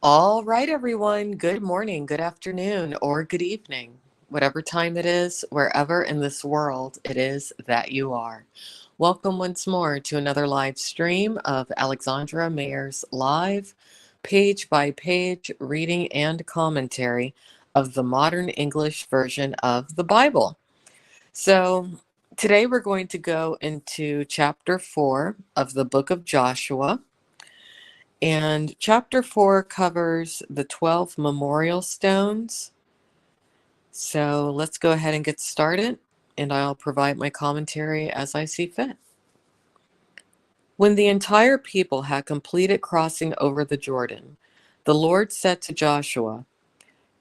All right, everyone. Good morning, good afternoon, or good evening. Whatever time it is, wherever in this world it is that you are. Welcome once more to another live stream of Alexandra Mayers live, page by page reading and commentary of the modern English version of the Bible. So, today we're going to go into chapter 4 of the book of Joshua. And chapter 4 covers the 12 memorial stones. So let's go ahead and get started, and I'll provide my commentary as I see fit. When the entire people had completed crossing over the Jordan, the Lord said to Joshua,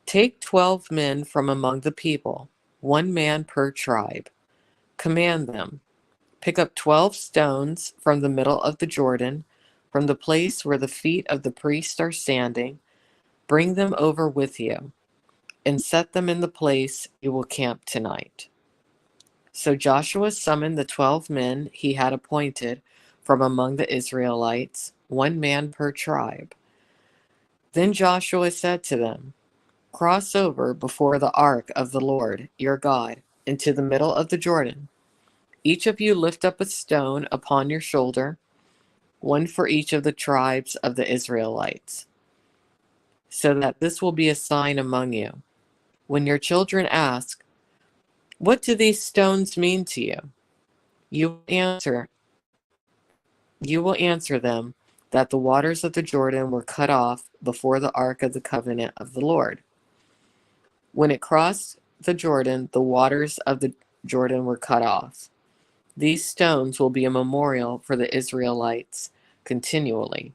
"Take 12 men from among the people, 1 man per tribe. Command them, pick up 12 stones from the middle of the Jordan, from the place where the feet of the priests are standing. Bring them over with you, and set them in the place you will camp tonight." So Joshua summoned the 12 men he had appointed from among the Israelites, 1 man per tribe. Then Joshua said to them, "Cross over before the ark of the Lord your God into the middle of the Jordan. Each of you lift up a stone upon your shoulder, one for each of the tribes of the Israelites, so that this will be a sign among you. When your children ask, 'What do these stones mean to you?' you will answer them that the waters of the Jordan were cut off before the ark of the covenant of the Lord. When it crossed the Jordan, the waters of the Jordan were cut off. These stones will be a memorial for the Israelites continually."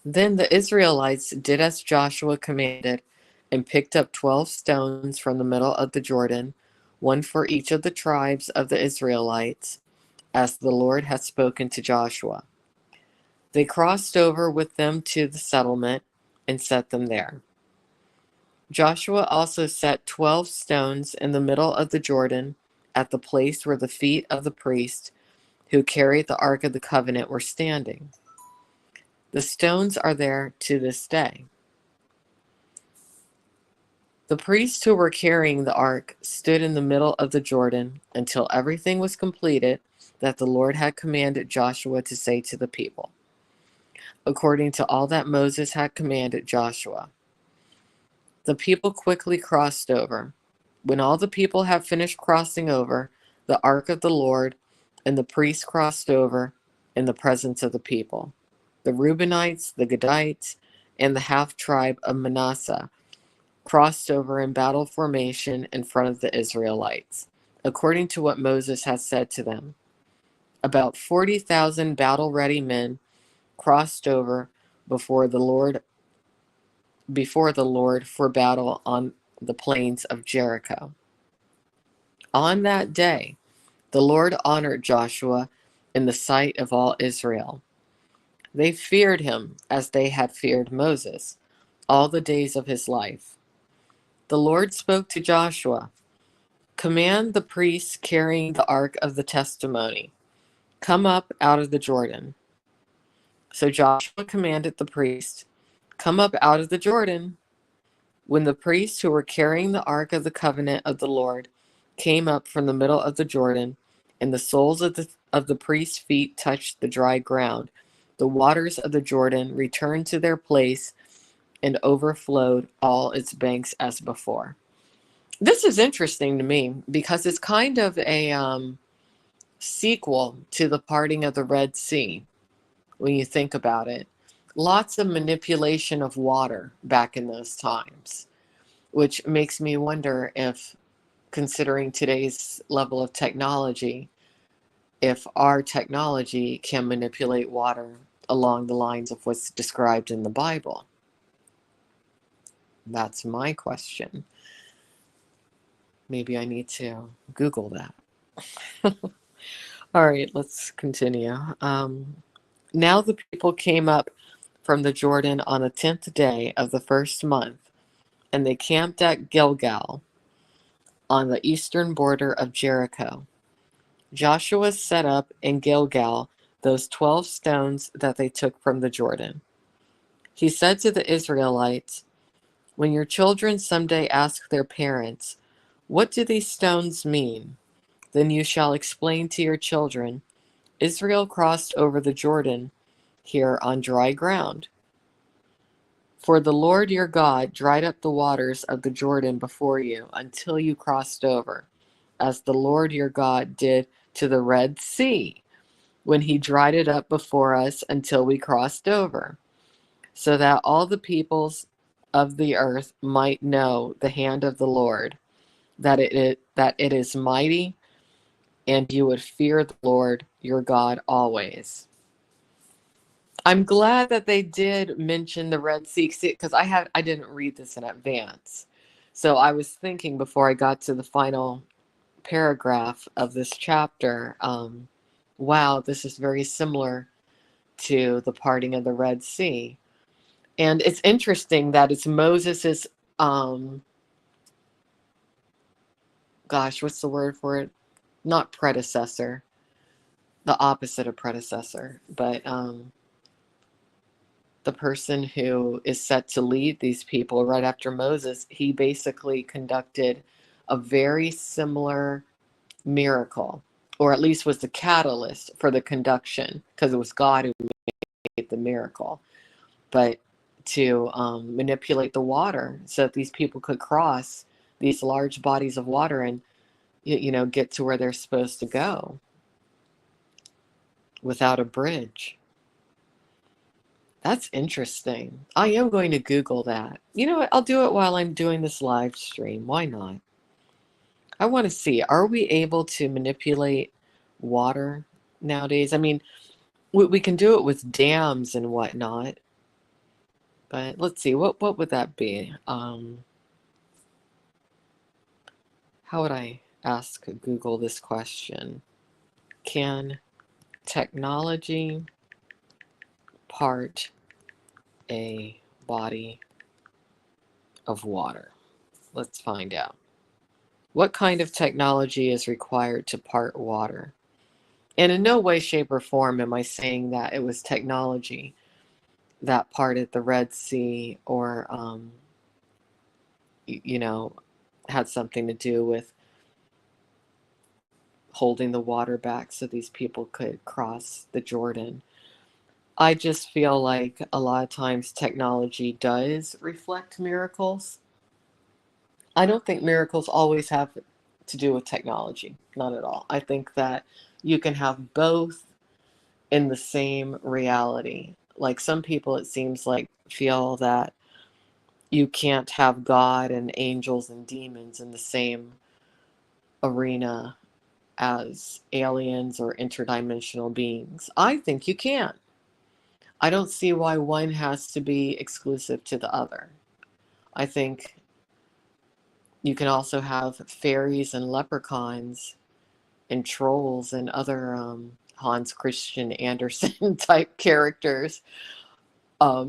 Then the Israelites did as Joshua commanded and picked up 12 stones from the middle of the Jordan, one for each of the tribes of the Israelites, as the Lord had spoken to Joshua. They crossed over with them to the settlement and set them there. Joshua also set 12 stones in the middle of the Jordan at the place where the feet of the priests who carried the Ark of the Covenant were standing. The stones are there to this day. The priests who were carrying the ark stood in the middle of the Jordan until everything was completed that the Lord had commanded Joshua to say to the people, according to all that Moses had commanded Joshua. The people quickly crossed over. When all the people had finished crossing over, the ark of the Lord and the priests crossed over in the presence of the people. The Reubenites, the Gadites, and the half-tribe of Manasseh crossed over in battle formation in front of the Israelites, according to what Moses had said to them. About 40,000 battle-ready men crossed over before the Lord for battle on the plains of Jericho. On that day, the Lord honored Joshua in the sight of all Israel. They feared him as they had feared Moses all the days of his life. The Lord spoke to Joshua, "Command the priests carrying the ark of the testimony, come up out of the Jordan." So Joshua commanded the priests, "Come up out of the Jordan." When the priests who were carrying the ark of the covenant of the Lord came up from the middle of the Jordan, and the soles of the priests' feet touched the dry ground, the waters of the Jordan returned to their place and overflowed all its banks as before. This is interesting to me because it's kind of a sequel to the parting of the Red Sea when you think about it. Lots of manipulation of water back in those times, which makes me wonder if, considering today's level of technology, if our technology can manipulate water along the lines of what's described in the Bible. That's my question. Maybe I need to Google that. All right, let's continue. Now the people came up from the Jordan on the 10th day of the first month, and they camped at Gilgal on the eastern border of Jericho. Joshua set up in Gilgal those 12 stones that they took from the Jordan. He said to the Israelites, "When your children someday ask their parents, 'What do these stones mean?' then you shall explain to your children, 'Israel crossed over the Jordan here on dry ground. For the Lord your God dried up the waters of the Jordan before you until you crossed over, as the Lord your God did to the Red Sea, when he dried it up before us until we crossed over, so that all the peoples of the earth might know the hand of the Lord, that it is mighty, and you would fear the Lord your God always." I'm glad that they did mention the Red Sea, because I didn't read this in advance. So I was thinking before I got to the final paragraph of this chapter, wow, this is very similar to the parting of the Red Sea. And it's interesting that it's Moses's, gosh, what's the word for it? Not predecessor, the opposite of predecessor, but the person who is set to lead these people right after Moses. He basically conducted a very similar miracle, or at least was the catalyst for the conduction, because it was God who made the miracle, but to manipulate the water so that these people could cross these large bodies of water and get to where they're supposed to go without a bridge. That's interesting. I am going to Google that. You know what? I'll do it while I'm doing this live stream. Why not? I want to see, are we able to manipulate water nowadays? I mean, we can do it with dams and whatnot, but let's see, what would that be? How would I ask Google this question? Can technology part a body of water? Let's find out. What kind of technology is required to part water? And in no way, shape, or form am I saying that it was technology that parted the Red Sea, or, you know, had something to do with holding the water back so these people could cross the Jordan. I just feel like a lot of times technology does reflect miracles. I don't think miracles always have to do with technology, not at all. I think that you can have both in the same reality. Like, some people, it seems like, feel that you can't have God and angels and demons in the same arena as aliens or interdimensional beings. I think you can. I don't see why one has to be exclusive to the other. I think you can also have fairies and leprechauns and trolls and other Hans Christian Andersen type characters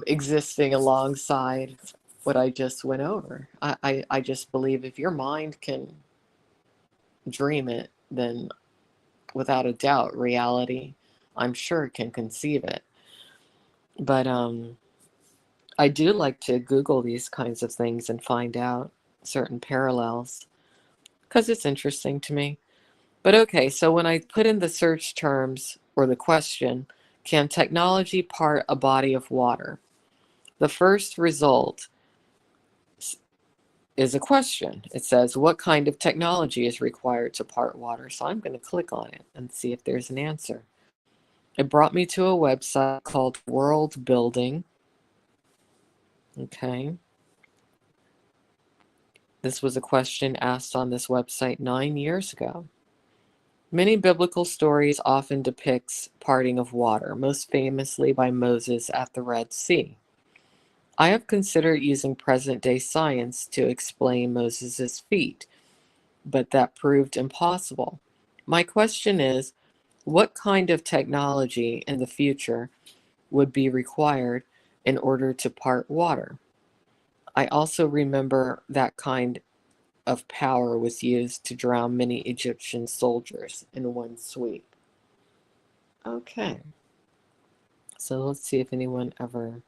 existing alongside what I just went over. I just believe if your mind can dream it, then without a doubt, reality, I'm sure, can conceive it. But I do like to Google these kinds of things and find out certain parallels because it's interesting to me. But okay, so when I put in the search terms or the question, can technology part a body of water? The first result is a question. It says, what kind of technology is required to part water? So I'm going to click on it and see if there's an answer. It brought me to a website called World Building. Okay. This was a question asked on this website 9 years ago. Many biblical stories often depicts parting of water, most famously by Moses at the Red Sea. I have considered using present-day science to explain Moses' feat, but that proved impossible. My question is, what kind of technology in the future would be required in order to part water? I also remember that kind of power was used to drown many Egyptian soldiers in one sweep. Okay, so let's see if anyone ever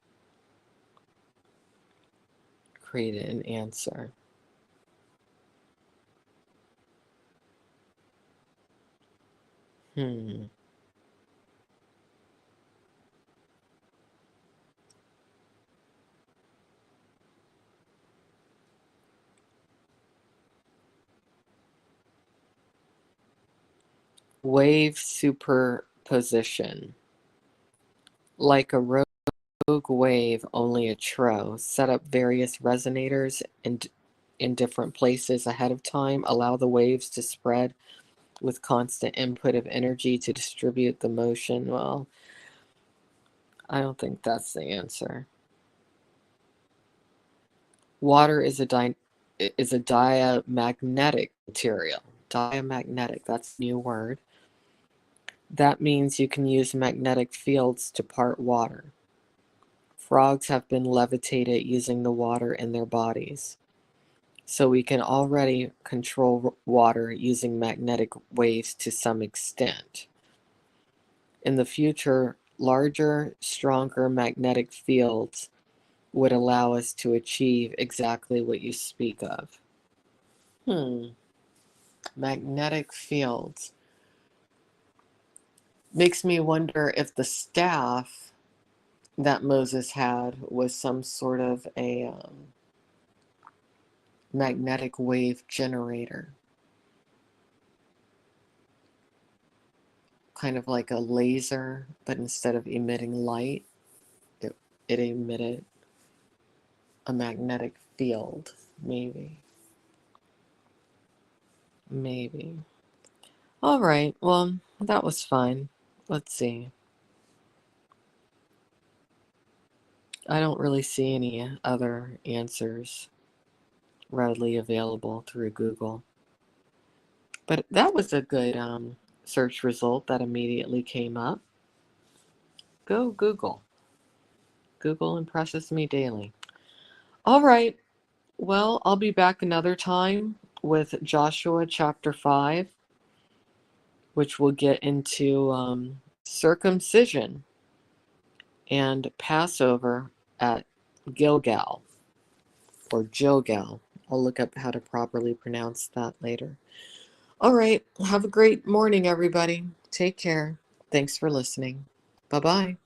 created an answer. Wave superposition. Like a rogue wave, only a tro. Set up various resonators in different places ahead of time. Allow the waves to spread with constant input of energy to distribute the motion. Well, I don't think that's the answer. Water is a diamagnetic material. Diamagnetic, that's a new word. That means you can use magnetic fields to part water. Frogs have been levitated using the water in their bodies. So we can already control water using magnetic waves to some extent. In the future, larger, stronger magnetic fields would allow us to achieve exactly what you speak of. Magnetic fields. Makes me wonder if the staff that Moses had was some sort of a magnetic wave generator. Kind of like a laser, but instead of emitting light, it emitted a magnetic field, maybe. Maybe. All right, well, that was fun. Let's see. I don't really see any other answers readily available through Google. But that was a good search result that immediately came up. Go Google. Google impresses me daily. All right. Well, I'll be back another time with Joshua chapter 5, which will get into circumcision and Passover at Gilgal or Gilgal. I'll look up how to properly pronounce that later. All right. Have a great morning, everybody. Take care. Thanks for listening. Bye-bye.